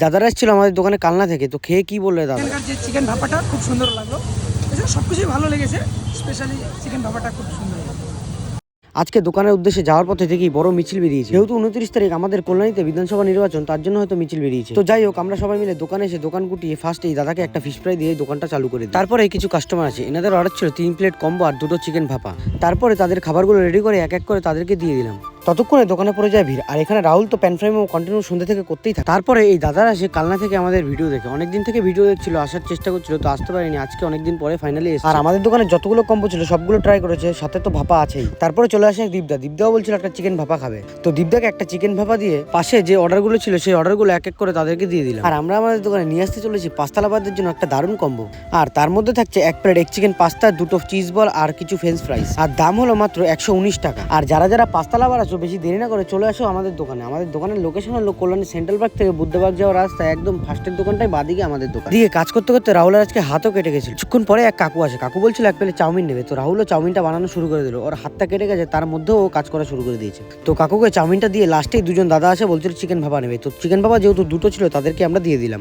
দাদারা এসেছিল আমাদের দোকানে কালনা থেকে, তো খেয়ে কি বললে দাদা? এখানকার যে চিকেন ভাপাটা খুব সুন্দর লাগলো, এছাড়া সব কিছুই ভালো লেগেছে, স্পেশালি চিকেন ভাপাটা খুব সুন্দর লাগলো। আজকে দোকানের উদ্দেশ্যে যাওয়ার পথে দেখি বড় মিছিল বেরিয়েছে। যেহেতু 29 তারিখ আমাদের কল্যাণীতে বিধানসভা নির্বাচন, তার জন্য হয়তো মিছিল বেরিয়েছে। তো যাই হোক, আমরা সবাই মিলে দোকানে এসে দোকান গুটিয়ে ফার্স্ট এই দাদাকে একটা ফিশ ফ্রাই দিয়ে দোকানটা চালু করে দিই। তারপরে কিছু কাস্টমার আছে, এনাদের অর্ডার ছিল 3 প্লেট কম্বো আর 2টো চিকেন ভাপা। তারপরে তাদের খাবারগুলো রেডি করে এক এক করে তাদেরকে দিয়ে দিলাম। ততক্ষণে দোকানে পড়ে যায় ভিড়, আর এখানে রাহুল তো প্যান ফ্রাই কন্টিনিউ সন্ধ্যে থেকে করতেই থাকে। তারপরে এই দাদারা এসে কালনা থেকে আমাদের ভিডিও দেখে, অনেকদিন থেকে ভিডিও দেখছিল, আসার চেষ্টা করছিল, তো আসতে পারিনি। আজকে অনেকদিন পরে ফাইনালি এসে, আর আমাদের দোকানে যতগুলো কম্বো ছিল সবগুলো ট্রাই করেছে, সাথে তো ভাপা আছেই। তারপরে চলে আসে দীপদাও বলছিল একটা চিকেন ভাপা খাবে, তো দীপদাকে একটা চিকেন ভাপা দিয়ে পাশে যে অর্ডারগুলো ছিল সেই অর্ডারগুলো এক এক করে তাদেরকে দিয়ে দিলাম। আর আমরা আমাদের দোকানে নিয়ে আসতে চলেছি পাস্তালাবাদের জন্য একটা দারুণ কম্বো, আর তার মধ্যে থাকছে 1 প্লেট এগ চিকেন পাস্তা, 2টো চিজ বল আর কিছু ফ্রেঞ্চ ফ্রাইস, আর দাম হলো মাত্র 119 টাকা। আর যারা যারা পাস্তালাবার আছো, বেশি দেরি না করে চলে আসো আমাদের দোকানে। আমাদের দোকানের লোকেশন হলো কল্যাণী সেন্ট্রাল পার্ক থেকে বুদ্ধবাগ যাওয়ার রাস্তায় একদম ফার্স্টের দোকানটাই বাদিকে আমাদের দোকান। দিয়ে কাজ করতে করতে রাহুলের আজকে হাতও কেটে গেছিল। কিছুক্ষণ পরে এক কাকু আসে, কাকু বলছিল 1 প্লেট চাউমিন নেবে, তো রাহুলও চাউমিনটা বানানো শুরু করে দিল। ওর হাতটা কেটে গেছে, তার মধ্যেও ও কাজ করা শুরু করে দিয়েছে। তো কাকুকে চাউমিনটা দিয়ে লাস্টেই দুজন দাদা আসে, বলছিল চিকেন ভাপা নেবে, তো চিকেন ভাপা যেহেতু 2টো ছিল তাদেরকে আমরা দিয়ে দিলাম।